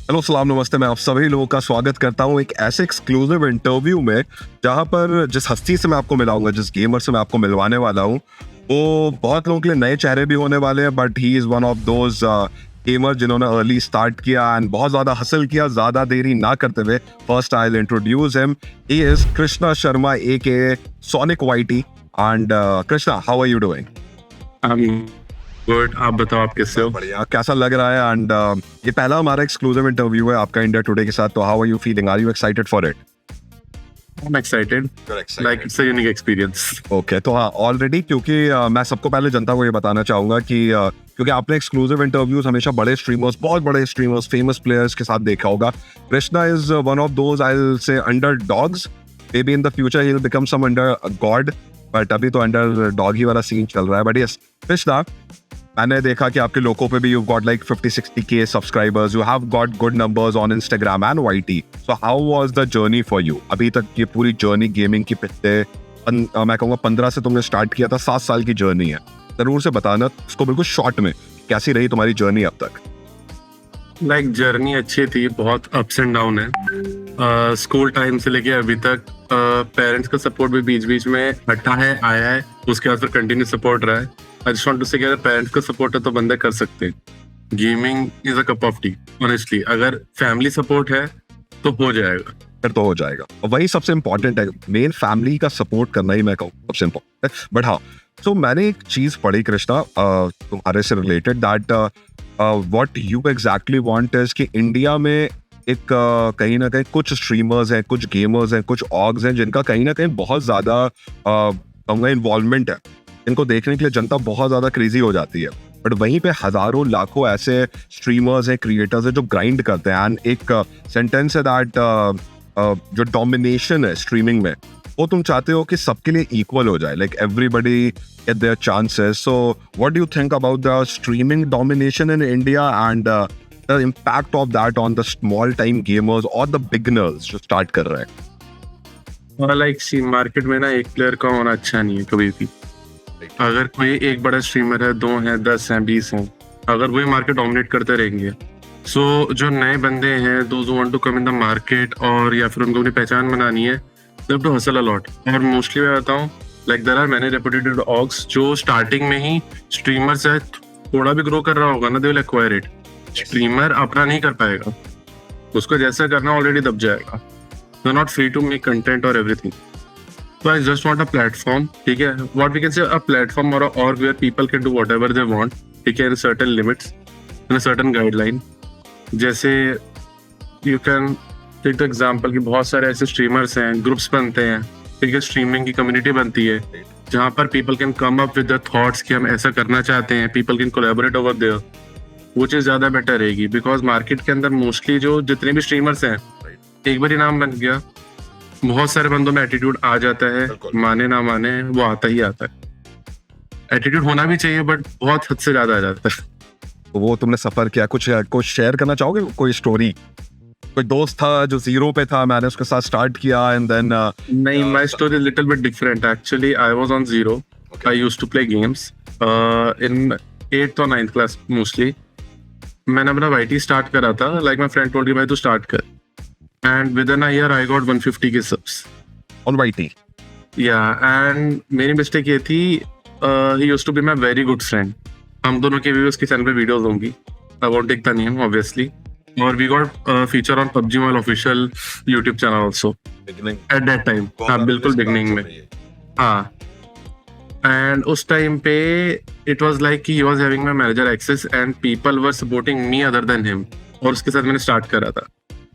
Hello, सलाम, नमस्ते। मैं आप सभी लोगों का स्वागत करता हूँ एक ऐसे एक्सक्लूसिव इंटरव्यू में जहाँ पर जिस हस्ती से मैं आपको मिलाऊंगा, जिस गेमर से मैं आपको मिलवाने वाला हूँ, वो बहुत लोगों के लिए नए चेहरे भी होने वाले हैं, but he is one of those gamer जिन्होंने अर्ली स्टार्ट किया एंड बहुत ज़्यादा हसल किया। ज़्यादा देरी ना करते हुए first I will introduce him. He is Krishna Sharma a Sonic YT. And Krishna, how are you doing? Good. आप बताओ, आप कैसे हो? बढ़िया। कैसा लग रहा है? एंड ये पहला हमारा एक्सक्लूसिव इंटरव्यू है आपका इंडिया टुडे के साथ, तो how are you feeling? Are you excited for it? I'm excited. Like it's a unique experience. Okay, तो हाँ, ऑलरेडी क्योंकि मैं सबको पहले जनता को ये बताना चाहूंगा कि क्योंकि आपने एक्सक्लूसिव इंटरव्यूज हमेशा बड़े स्ट्रीमर्स, बहुत बड़े स्ट्रीमर्स, फेमस प्लेयर्स के साथ देखा होगा। Krishna is one of those, I will say, under dogs. May be in the future he will become sum under God, but अभी तो अंडर डॉग ही वाला सीन चल रहा है। बट यस कृष्णा, मैंने देखा कि आपके लोगों पे भी you got like 50-60K subscribers, you have got good numbers on Instagram and YT. So how was the journey for you? अभी तक ये पूरी जर्नी गेमिंग की पिछले मैं कहूँगा 15 से तुमने स्टार्ट किया था, 7 साल की जर्नी है। जरूर से बताना उसको बिल्कुल शॉर्ट में, कैसी रही तुम्हारी जर्नी अब तक? Like जर्नी अच्छी थी, बहुत अप्स एंड डाउन है। स्कूल टाइम से लेके अभी तक पेरेंट्स का सपोर्ट भी बीच बीच में हटा है, आया है, उसके बाद फिर कंटिन्यू सपोर्ट रहा है। आई जस्ट वांट टू से, अगर पेरेंट्स का सपोर्ट है तो बंदे कर सकते हैं। Gaming is a cup of T, honestly. अगर फैमिली सपोर्ट है तो हो जाएगा। फिर तो हो जाएगा, और वही सबसे इंपॉर्टेंट है। मेन फैमिली का सपोर्ट करना ही मैं कहूँ सबसे इंपॉर्टेंट है। बट हाँ, तो मैंने एक चीज पढ़ी कृष्णा तुम्हारे से related, that what you exactly want is कि इंडिया में एक कहीं ना कहीं कुछ स्ट्रीमर्स हैं, कुछ गेमर्स हैं, कुछ ऑग्स हैं जिनका कहीं ना कहीं बहुत ज्यादा कहूँगा इन्वॉल्वमेंट है। इनको देखने के लिए जनता बहुत ज्यादा क्रेजी हो जाती है। बट वहीं पे हजारों लाखों ऐसे स्ट्रीमर्स हैं, क्रिएटर्स हैं जो ग्राइंड करते हैं। एंड एक सेंटेंस है दैट जो डोमिनेशन है स्ट्रीमिंग में, वो तुम चाहते हो कि सबके लिए इक्वल हो जाए, like everybody get their chances. So what do you think about the streaming domination in India and the impact of that on the small time gamers और द बिगनर्स जो स्टार्ट कर रहे हैं? और लाइक सी market में ना एक player का होना अच्छा नहीं है कभी भी। अगर कोई एक बड़ा स्ट्रीमर है, 2 हैं, 10 हैं, 20 हैं, अगर वही मार्केट डोमिनेट करते रहेंगे, सो जो नए बंदे हैं, those who want to come in the market, और या फिर उनको अपनी पहचान बनानी है, they have to hustle a lot. और मोस्टली मैं बताऊं, like there are many reputed orgs जो स्टार्टिंग में ही स्ट्रीमर से थोड़ा भी ग्रो कर रहा होगा ना, they will acquire it. Streamer अपना नहीं कर पाएगा, उसको जैसा करना ऑलरेडी दब जाएगा। They are not free to make content और everything. So I just want a platform, ठीक है, what we can say, a platform or a org where people can do whatever they want, ठीक है, in certain limits, in a certain guideline. जैसे you can take the example कि बहुत सारे ऐसे streamers हैं, groups बनते हैं, ठीक है, streaming की community बनती है, जहाँ पर people can come up with the thoughts कि हम ऐसा करना चाहते हैं, people can collaborate over there, वो चीज़ ज़्यादा बेटर रहेगी। बिकॉज मार्केट के अंदर मोस्टली जो जितने भी स्ट्रीमर्स हैं, एक बार नाम बन गया, बहुत सारे बंदों में एटीट्यूड आ जाता है, माने ना माने वो आता ही आता है। एटीट्यूड होना भी चाहिए, बट बहुत हद से ज्यादा आ जाता है। तो वो तुमने सफर किया, कुछ शेयर करना चाहोगे? कोई स्टोरी, कोई दोस्त था जो जीरो पे था, मैंने उसके साथ स्टार्ट किया एंड देन नहीं, my story little bit different actually. I was on zero. I used to play games in 8th और 9th क्लास मोस्टली। मैंने अपना वाईटी स्टार्ट करा था, like my friend told me भाई तू स्टार्ट कर, and within a year I got 150K subs on YT. yeah, and मेरी mistake ये थी, he used to be my very good friend. हम दोनों के भी उसके चैनल पे वीडियोस होंगी, I won't take the name obviously, और we got feature on PUBG Mobile official YouTube channel also Beginning. at that time. हाँ, बिल्कुल beginning में। हाँ, and उस टाइम पे it was like he was having my manager access and people were supporting me other than him, और उसके साथ मैंने स्टार्ट करा था।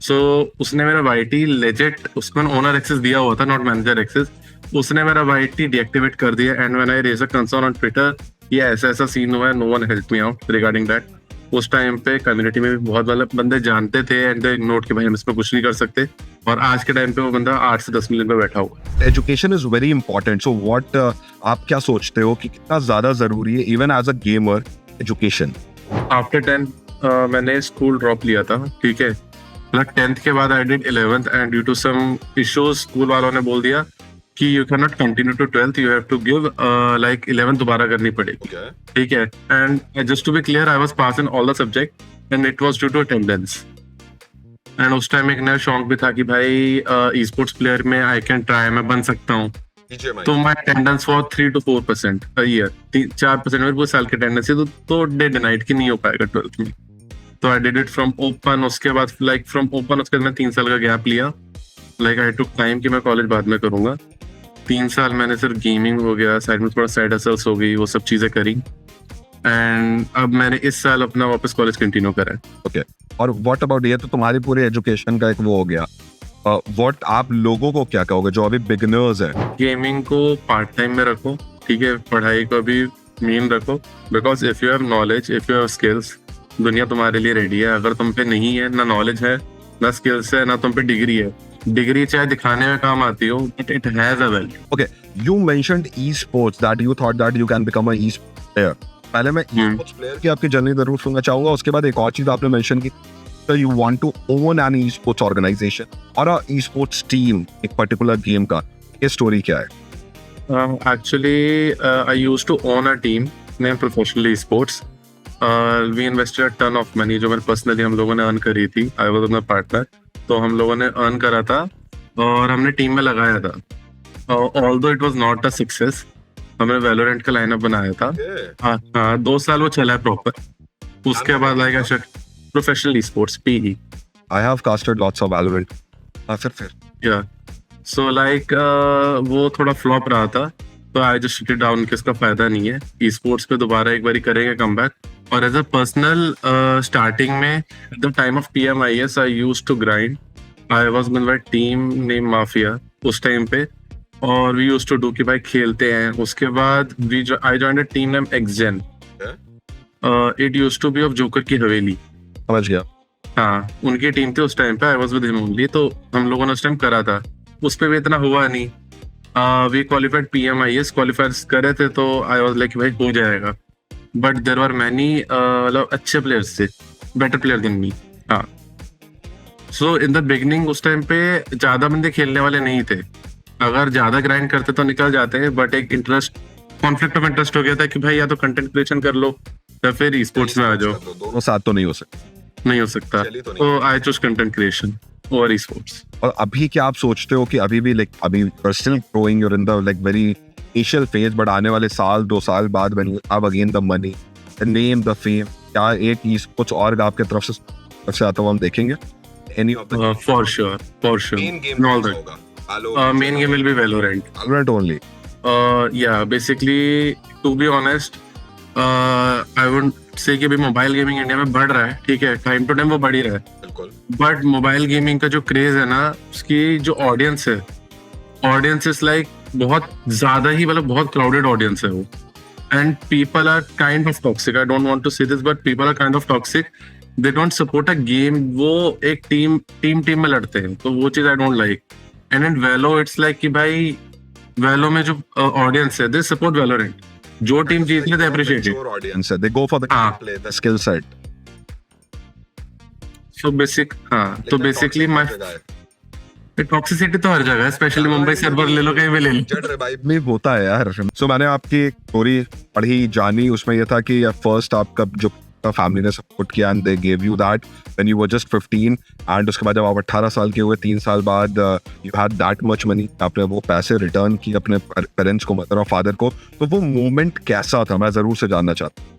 सो उसने मेरा वाईटी लेजिट, उसको ओनर एक्सेस दिया हुआ था, नॉट मैनेजर एक्सेस। उसने मेरा वाईटी डीएक्टिवेट कर दिया, and when I raise a concern on Twitter, ये ऐसा ऐसा सीन हुआ है, no one help me out regarding that. उस टाइम पे कम्युनिटी में भी बहुत बंदे जानते थे, एंड दे नोट कि भाई हम इसमें कुछ नहीं कर सकते। और आज के टाइम पे वो बंदा 8 से 10 मिलियन पे बैठा हुआ। Education is very important. So what आप क्या सोचते हो कि कितना ज्यादा जरूरी है even as a gamer education? After 10 मैंने स्कूल ड्रॉप लिया था, ठीक है। मतलब 10th के बाद I did 11th, and due to some issues school वालों ने बोल दिया कि you can not continue to 12th, you have to give like 11th दोबारा करनी पड़ेगी, ठीक है। And just to be clear, I was pass in all the subject and it was due to attendance. एंड उस टाइम एक नया शौक भी था कि भाई ई स्पोर्ट्स प्लेयर में आई कैन ट्राई, मैं बन सकता हूँ। तो my attendance for 3 to 4% a year, 4% मेरे पूरे साल की अटेंडेंस है, तो डे डिनाइड की नहीं हो पाएगा 12th में। तो I did it from open, उसके बाद लाइक फ्रॉम ओपन उसके बाद मैं 3 साल का गैप लिया। लाइक आई टुक टाइम कि मैं कॉलेज बाद में करूंगा। 3 साल मैंने सिर्फ गेमिंग हो गया, साइड में थोड़ा साइड हसल्स हो गई, वो सब चीजें करी। एंड अब मैंने इस साल अपना वापस कॉलेज कंटिन्यू करा है। ओके, और व्हाट अबाउट ये तो तुम्हारी पूरी एजुकेशन का एक वो हो गया, व्हाट आप लोगों को क्या कहोगे जो अभी बिगिनर्स है? गेमिंग को पार्ट टाइम में रखो, ठीक है, पढ़ाई को भी मेन रखो, because if you have knowledge, if you have skills, दुनिया तुम्हारे लिए रेडी है। अगर तुम पे नहीं है, ना नॉलेज है, ना स्किल्स है, ना तुम पे डिग्री है, डिग्री चाहे दिखाने में काम आती हो, but it has a value. Okay, you mentioned esports that you thought that you can become a esports player. पहले मैं ई-स्पोर्ट्स प्लेयर की आपकी जर्नी जरूर सुनना चाहूंगा, उसके बाद एक और चीज आपने मेंशन की, so you want to own an esports organization or a esports team एक particular game का, ये story क्या है? Actually, I used to own a team named Professional Esports. We invested a ton of money जो मैंने personally हम लोगों ने earn करी थी. I was my partner. तो हम लोगों ने earn करा था और हमने टीम में लगाया था. Although it was not a success, हमने Valorant का लाइनअप बनाया था. हाँ, 2 साल वो चला है proper. उसके बाद like I said, Professional Esports PE. I have casted lots of Valorant. फिर Yeah. So like वो थोड़ा फ्लॉप रहा था, तो I just shit it down कि इसका फायदा नहीं है। ई स्पोर्ट्स पे दोबारा एक बारी करेंगे कमबैक। और एज अ पर्सनल स्टार्टिंग में at the time of PMIS I used to grind. I was with my team name mafia उस टाइम पे, और वी यूज्ड टू डू कि भाई खेलते हैं। उसके बाद I joined a team name XGen. It used to be of Joker ki Haveli. समझ गया। हाँ, उनकी टीम थी उस टाइम पे, I was with him only. तो हम लोगों ने उस टाइम करा था, उस पे भी इतना हुआ नहीं। वी क्वालिफाइड PMIS क्वालिफाई करे थे, तो आई वाज लाइक भाई हो जाएगा। बट देयर वर मैनी मतलब अच्छे प्लेयर्स थे, बेटर प्लेयर देन मी। हाँ, सो इन द बिगनिंग उस टाइम पे ज्यादा बंदे खेलने वाले नहीं थे। अगर ज्यादा ग्राइंड करते तो निकल जाते हैं, बट एक इंटरेस्ट, कॉन्फ्लिक्ट ऑफ इंटरेस्ट हो गया था कि भाई या तो कंटेंट क्रिएशन कर लो या फिर ई स्पोर्ट्स में आ जाओ। दोनों साथ तो नहीं हो सकते। नहीं हो सकता, तो आई चूज कंटेंट क्रिएशन और ई स्पोर्ट्स। और अभी क्या आप सोचते हो कि अभी भी लाइक अभी still growing, you're in the like very initial phase, but आने वाले साल 2 साल बाद when you have again the money, the name, the fame, क्या एक चीज कुछ और आपके तरफ से आता हुआ हम देखेंगे? Any of the for sure main game all that main game will be Valorant. Valorant only. या basically to be honest, I would say कि अभी मोबाइल गेमिंग इंडिया में बढ़ रहा है, ठीक है, टाइम टू टाइम वो बढ़ ही रहा है। बिल्कुल। बट मोबाइल गेमिंग का जो क्रेज है ना, उसकी जो ऑडियंस है, ऑडियंस इज लाइक बहुत ज्यादा ही, मतलब बहुत क्राउडेड ऑडियंस है वो। And people are kind of toxic, I don't want to say this, but people are kind of toxic. They don't support a game, वो एक टीम में लड़ते हैं, तो वो चीज I don't like. And in Valo it's like कि भाई वेलो में जो ऑडियंस है, दे सपोर्ट वेलोरेंट। जो टीम जीत रही है, दे अप्रिशिएट इट। ऑडियंस है, they go for the play, the skill set. So basically my toxicity तो हर जगह है, स्पेशली मुंबई सर्वर ले लो, कहीं भी ले लो। जेट रिवाइव में होता है यार। सो मैंने आपकी स्टोरी पढ़ी, जानी, उसमें ये था कि फर्स्ट आपका जो फैमिली ने सपोर्ट किया and they give you that when you were just 15, and उसके बाद जब आप 18 साल के हुए, 3 साल बाद you had that much money, आपने वो पैसे रिटर्न किए अपने पेरेंट्स को, मदर और फादर को। तो वो मोमेंट कैसा था, मैं जरूर से जानना चाहता हूँ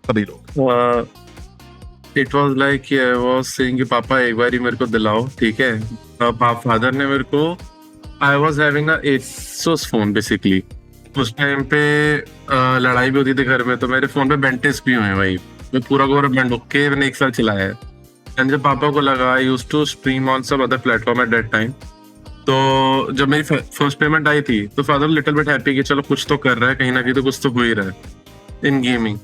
सभी लोग। It was like I was saying कि पापा एक बार ही मेरे को दिलाओ, ठीक है। फादर ने मेरे को, I was having a Asus phone basically. उस टाइम पे लड़ाई भी होती थी घर में, तो मेरे फोन पे बेंटेस भी हुए हैं भाई। मैं पूरा गवर्नमेंट ओके मैंने 1 साल चलाया है। एंड जब पापा को लगा, I used to stream on some other platform at that time. तो जब मेरी फर्स्ट पेमेंट आई थी, तो फादर लिटिल बिट हैप्पी कि चलो कुछ तो कर रहा है, कहीं ना कहीं तो कुछ तो हो ही रहा है इन गेमिंग।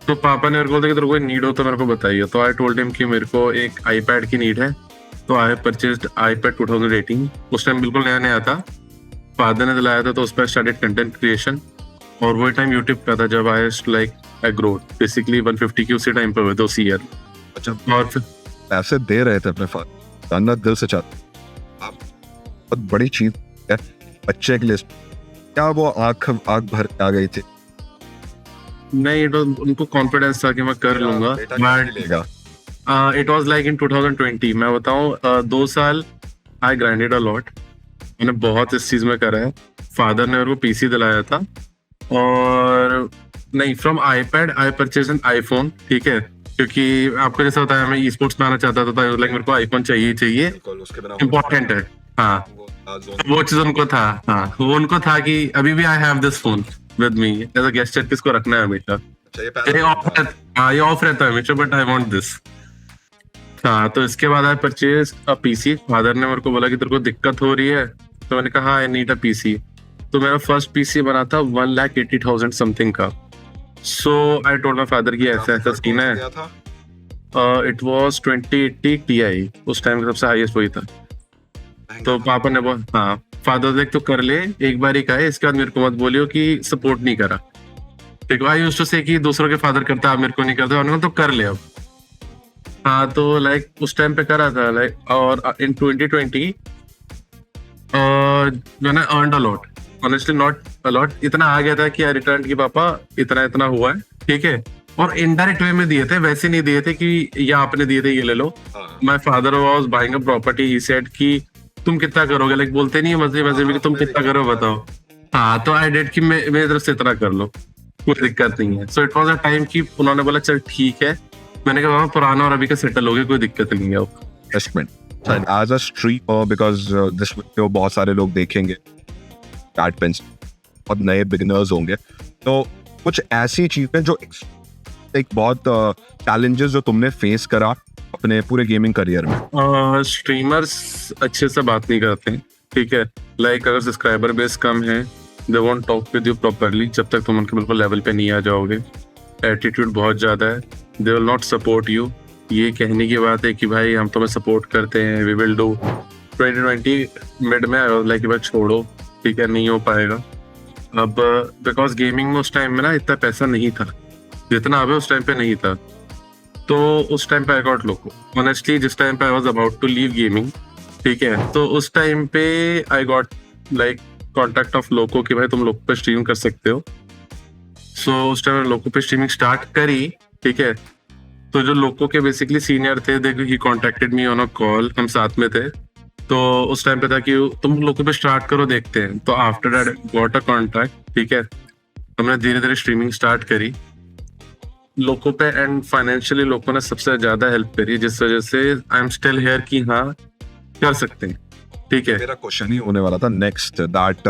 तो पापा ने मेरे को बोला कि तेरे को नीड हो तो मेरे को बताइए। तो आई टोल्ड हिम कि मेरे को एक iPad की नीड है। तो आई परचेज्ड iPad 2018। उस टाइम बिल्कुल नया नया था, फादर ने दिलाया था, तो उस पर स्टार्टेड कंटेंट क्रिएशन। और वही टाइम यूट्यूब का था जब आई ग्रो बेसिकली 150 की उसी टाइम पे हुए थे उसी ईयर। अच्छा, और फिर पैसे दे रहे थे अपने फादर, जानना दिल से चाहता। आप बहुत बड़ी चीज है बच्चे के लिए, क्या वो आंख भर आ गई थी? नहीं, तो उनको कॉन्फिडेंस था कि मैं कर लूंगा, बेटा लेगा। इट वाज लाइक इन 2020 मैं बताऊं 2 साल आई ग्राइंडेड अ लॉट मैंने बहुत इस चीज में करा है फादर ने मेरे को पीसी दिलाया था और नहीं from iPad I purchase an iPhone ठीक है क्योंकि आपको जैसा बताया मैं ई स्पोर्ट्स में आना चाहता था लाइक मेरे को आईफोन चाहिए चाहिए बिल्कुल, उसके बिना इम्पोर्टेंट है हाँ वो zone वो चीज उनको था हाँ वो उनको था कि अभी भी I have this phone with me as a गेस्टर किसको रखना है हमेशा चाहिए ये पहले ऑफ हाँ ये ऑफ रहता है हमेशा बट आई वांट दिस हाँ तो इसके बाद I purchase a PC father ने मेरे को बोला कि तेरे को दिक्कत हो रही है तो मैंने कहा आई नीड अ पीसी तो मेरा फर्स्ट पीसी बना था 1,80,000 समथिंग का सो आई टोल्ड माय फादर की ऐसा ऐसा सीन है गया था इट वाज 2080 Ti उस टाइम का सबसे हाईएस्ट वही था तो पापा ने बोला हाँ फादर देख तो कर ले एक बार ही का है इसके बाद मेरे को मत बोलियो कि सपोर्ट नहीं करा ठीक है आई यूज्ड टू से कि दूसरों के फादर करता आप मेरे को नहीं करते उन्होंने तो कर ले अब हाँ तो लाइक उस टाइम पे करा था लाइक और इन 2020 मैंने earned a lot honestly not a lot इतना आ गया था कि रिटर्न की पापा इतना इतना हुआ है ठीक है और इनडायरेक्ट वे में दिए थे वैसे नहीं दिए थे कि ये आपने दिए थे ये ले लो my father was buying a property he said कि तुम कितना करोगे लाइक बोलते नहीं है मजे मजे में कि तुम कितना करो बताओ हाँ तो आई डेड कि मेरी तरफ से इतना कर लो कोई दिक्कत नहीं है so it was a time कि उन्होंने बोला चल ठीक है मैंने कहा "बाबा, पुराना और अभी का सेटल हो गया कोई दिक्कत नहीं है अब investment as a streamer because this video बहुत सारे लोग देखेंगे बैट पेंस और नए बिगिनर्स होंगे तो कुछ ऐसी चीजें जो एक बहुत चैलेंजेस जो तुमने फेस करा अपने पूरे गेमिंग करियर में स्ट्रीमर्स अच्छे से बात नहीं करते हैं ठीक है लाइक अगर सब्सक्राइबर बेस कम है they won't talk with you properly जब तक तुम उनके बिल्कुल लेवल पे नहीं आ जाओगे एटीट्यूड बहुत ज़्यादा है they will not support you ये कहने की बात है कि भाई हम तुम्हें सपोर्ट करते हैं वी विल डू 2020 मिड में लाइक कि भाई छोड़ो ठीक है नहीं हो पाएगा अब बिकॉज गेमिंग में उस टाइम में ना इतना पैसा नहीं था जितना अब है उस टाइम पे नहीं था तो उस टाइम पे आई गॉट लोको ऑनेस्टली जिस टाइम पे I was about to leave gaming ठीक है तो उस टाइम पे I got like contact of Loco कि भाई तुम लोको पे स्ट्रीम कर सकते हो सो उस टाइम लोको पे स्ट्रीमिंग स्टार्ट करी ठीक है तो जो लोको के बेसिकली सीनियर थे देखो he contacted me on a call हम साथ में थे तो उस टाइम पे था कि तुम लोको पे स्टार्ट करो देखते हैं तो after that got a contract ठीक है हमने धीरे धीरे स्ट्रीमिंग स्टार्ट करी लोगों पे एंड फाइनेंशियली लोगों ने सबसे ज्यादा हेल्प करी जिस वजह से आई एम स्टिल हियर कि हाँ कर सकते हैं ठीक है मेरा क्वेश्चन ही होने वाला था next that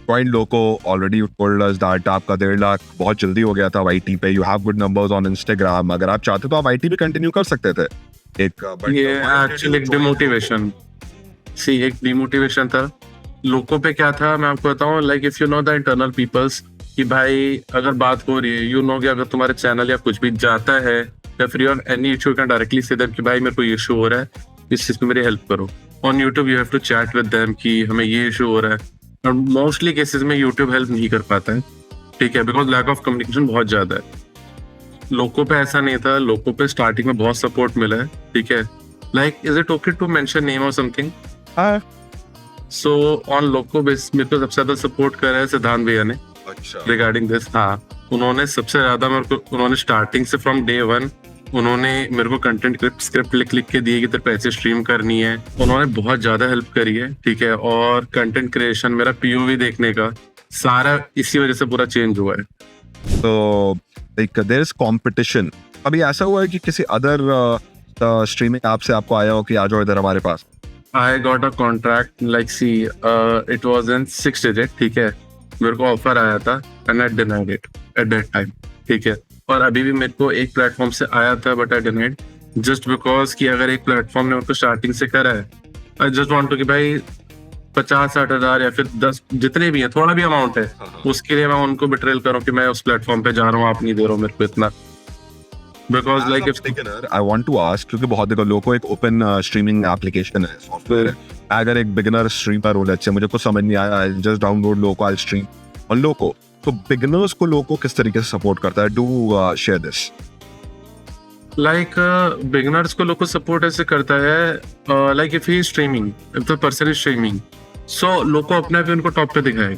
point loco already told us that आपका 1.5 लाख बहुत जल्दी हो गया था वाईटी पे you have good numbers on Instagram अगर आप चाहते तो आप वाईटी पे कंटिन्यू कर सकते थे एक ये एक्चुअली एक डिमोटिवेशन सी एक डिमोटिवेशन था लोगों पे क्या था मैं आपको बताऊं like if you know the internal peoples कि भाई अगर बात हो रही है यू नो कि अगर तुम्हारे चैनल या कुछ भी जाता है या फिर on any issue can directly से देम कि भाई मेरे को ये इशू हो रहा है इस चीज में मेरी हेल्प करो on YouTube you have to chat with them कि हमें ये इशू हो रहा है और मोस्टली केसेस में यूट्यूब हेल्प नहीं कर पाता है ठीक है बिकॉज लैक ऑफ कम्युनिकेशन बहुत ज्यादा है लोगों पे ऐसा नहीं था लोगों पे स्टार्टिंग में बहुत सपोर्ट मिला है ठीक है like is it okay to mention name और something so on Loco base मेरे को सबसे ज्यादा सपोर्ट करा है सिद्धांत भैया ने अच्छा रिगार्डिंग दिस हाँ उन्होंने सबसे ज्यादा मेरे को उन्होंने स्टार्टिंग से फ्रॉम डे 1 उन्होंने मेरे को कंटेंट स्क्रिप्ट लिख के दी कि तेरे पैसे स्ट्रीम करनी है उन्होंने बहुत ज्यादा हेल्प करी है ठीक है और कंटेंट क्रिएशन मेरा पीओवी देखने का सारा इसी वजह से पूरा चेंज हुआ है तो लाइक देयर इज कंपटीशन अभी ऐसा हुआ है कि किसी अदर स्ट्रीमिंग ऐप से आपको आया हो कि आ जाओ इधर हमारे पास I got a contract like see it was in 6 digit ठीक है मेरे को ऑफर आया था and I denied it at that time ठीक है और अभी भी मेरे को एक प्लेटफॉर्म से आया था but I denied just because कि अगर एक प्लेटफॉर्म ने मेरे को स्टार्टिंग से करा है आई जस्ट वांट टू कि भाई 50-60 हजार या फिर 10 जितने भी है थोड़ा भी अमाउंट है उसके लिए मैं उनको बिट्रेल करूं कि मैं उस प्लेटफॉर्म पे जा रहा हूँ आप नहीं दे रहे हो मेरे को इतना because like if I want to ask क्योंकि बहुत देखो लोको एक ओपन स्ट्रीमिंग एप्लीकेशन है सॉफ्टवेयर अगर एक बिगिनर स्ट्रीमर हो अच्छा मुझे कुछ समझ नहीं आया I just download Loco I stream on Loco तो बिगिनर्स को लोको किस तरीके से सपोर्ट करता है do share this like beginners को लोग सपोर्ट ऐसे करता है like if he streaming if the person is streaming so लोग को अपने भी उनको टॉप पे दिखाए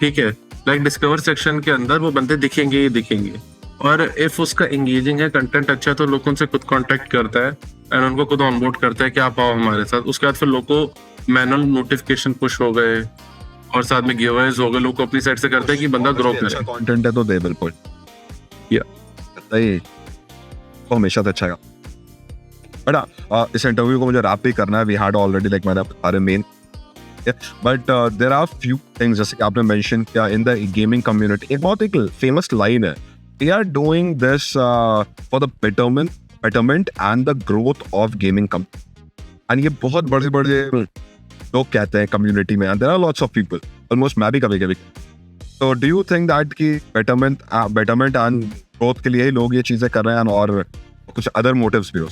ठीक है लाइक डिस्कवर सेक्शन के अंदर वो बंदे दिखेंगे ही दिखेंगे और इफ उसका एंगेजिंग है, कंटेंट अच्छा है, तो लोग उनसे खुद कांटेक्ट करता है एंड उनको खुद ऑनबोर्ड करता है कि आप आओ हमारे साथ। उसके बाद फिर लोग को मैनुअल नोटिफिकेशन पुश हो गए और साथ में गिवअवेज हो गए, लोग को अपनी साइड से करते हैं कि बंदा ग्रो करे। अच्छा कंटेंट है तो दे विल पुट या सही तो हमेशा से अच्छा है। बट इस इंटरव्यू को मुझे रैप भी करना है। वी हैड ऑलरेडी लाइक मैंने सारे main but there are few things जैसे कि आपने मेंशन किया इन द गेमिंग कम्युनिटी। एक फेमस लाइन है, we are doing this for the betterment and the growth of gaming company। and ये बहुत बड़े बड़े लोग कहते हैं कम्युनिटी में, and there are lots of people, almost मैं भी कभी कभी। so do you think that कि betterment and growth के लिए ही लोग ये चीजें कर रहे हैं और कुछ other motives भी हो?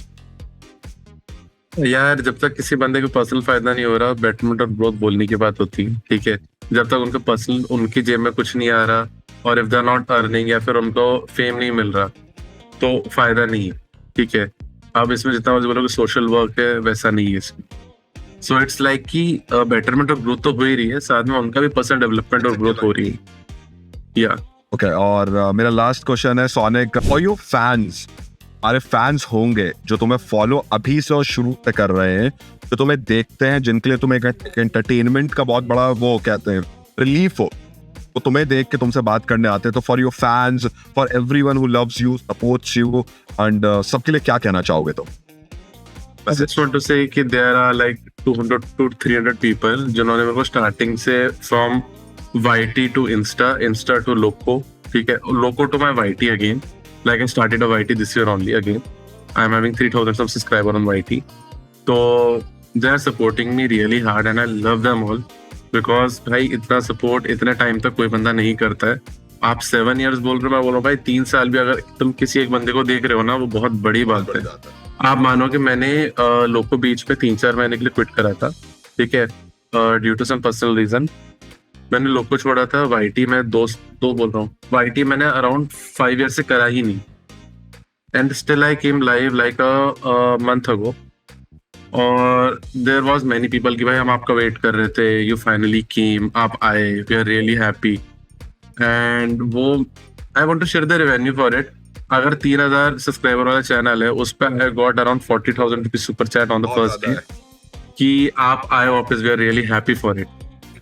यार जब तक किसी बंदे को पर्सनल फायदा नहीं हो रहा, बेटरमेंट और ग्रोथ बोलने की बात होती है, ठीक है। जब तक उनको पर्सनल उनकी जेब में कुछ नहीं आ रहा और if they are not earning या फिर उनको फेम नहीं मिल रहा तो फायदा नहीं है, ठीक है। अब इसमें जितना मुझे बोलोगे सोशल वर्क है वैसा नहीं है इसमें। सो इट्स लाइक कि बेटरमेंट और ग्रोथ तो हो ही रही है, साथ में उनका भी पर्सनल डेवलपमेंट और ग्रोथ हो रही है। या ओके और मेरा लास्ट क्वेश्चन है सोनिक, फॉर योर फैंस, हमारे फैंस होंगे जो तुम्हें फॉलो अभी से और शुरू से कर रहे हैं, जो तुम्हें देखते हैं, जिनके लिए तुम्हें एक एंटरटेनमेंट का बहुत बड़ा वो कहते हैं रिलीफ हो, तो तुम्हें देख के तुमसे बात करने आते हैं, तो for your fans, for everyone who loves you, supports you and सबके लिए क्या कहना चाहोगे तुम? I just want to say कि there are like 200 to 300 people जिन्होंने मेरे को स्टार्टिंग से from YT to Insta to Loco, ठीक है, Loco to my YT again, like I started a YT this year only again. I'm having 3,000 subscribers on YT. So they are supporting me really hard and I love them all because भाई इतना support इतने time तक कोई बंदा नहीं करता है। आप 7 years बोल रहे हो, मैं बोल रहा हूँ भाई 3 साल भी अगर तुम किसी एक बंदे को देख रहे हो ना, वो बहुत बड़ी बात है। आप मानो कि मैंने लोको बीच पे 3-4 महीने के लिए क्विट करा था, ठीक है, due to some personal reason. मैंने लोको छोड़ा था, वाईटी में दो बोल रहा हूँ, वाईटी मैंने अराउंड 5 years से करा ही नहीं and still I came live like a month ago और देयर वाज मेनी पीपल कि भाई हम आपका वेट कर रहे थे, यू फाइनली केम, आप आए, we are really happy and वो I want to share the revenue for it. अगर 3,000 सब्सक्राइबर वाला चैनल है, उस पर I got around 40,000 rupees super chat on the first day कि आप आए वापस, we are really happy for it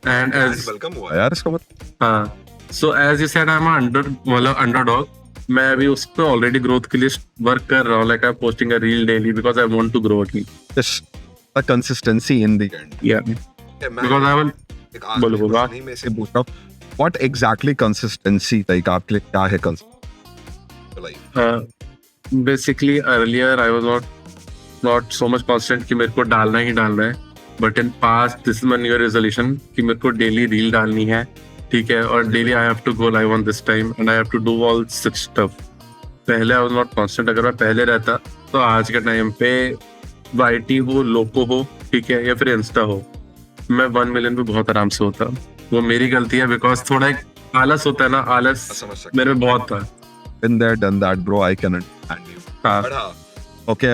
and as welcome हुआ यार इसका मतलब। हाँ, so as you said I am underdog. मैं अभी उस पर ऑलरेडी ग्रोथ के लिए वर्क कर रहा हूँ, like I am posting a reel daily because I want to grow again. Just a consistency in the end. या बिकॉज आई विल बोलो बाबा। नहीं, मैं इसे पूछ रहा हूँ what exactly consistency, like आपके लिए क्या है consistency? Basically earlier I was not so much constant कि मेरे को डालना ही डालना है, but in past this is my new year resolution कि मेरे को डेली रील डालनी है, ठीक है, और daily I have to go live on this time and I have to do all such stuff। पहले I was not constant। अगर मैं पहले रहता तो आज के टाइम पे YT हो, लोको हो, ठीक है, या फिर इंस्टा हो, मैं 1 million पे बहुत आराम से होता। वो मेरी गलती है बिकॉज थोड़ा एक आलस होता है ना, आलस मेरे में बहुत था। Been there, done that, bro. I can understand you. हाँ, Okay,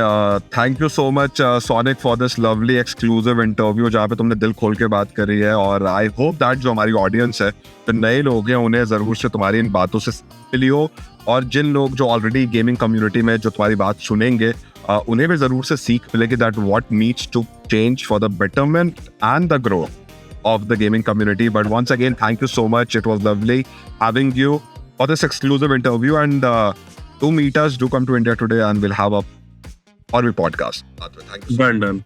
thank you so much, Sonic, for this lovely exclusive interview जहाँ पे तुमने दिल खोल के बात करी है। और I hope that जो हमारी ऑडियंस है, जो नए लोग हैं, उन्हें ज़रूर से तुम्हारी इन बातों से मिली हो, और जिन लोग जो ऑलरेडी गेमिंग कम्युनिटी में जो तुम्हारी बात सुनेंगे, उन्हें भी ज़रूर से सीख मिलेगी that what needs to change for the betterment and the growth of the gaming community. But once again, thank you so much. It was lovely having you for this exclusive interview, and do meet us, do come to India today and we'll have a podcast. Thank you so much. done.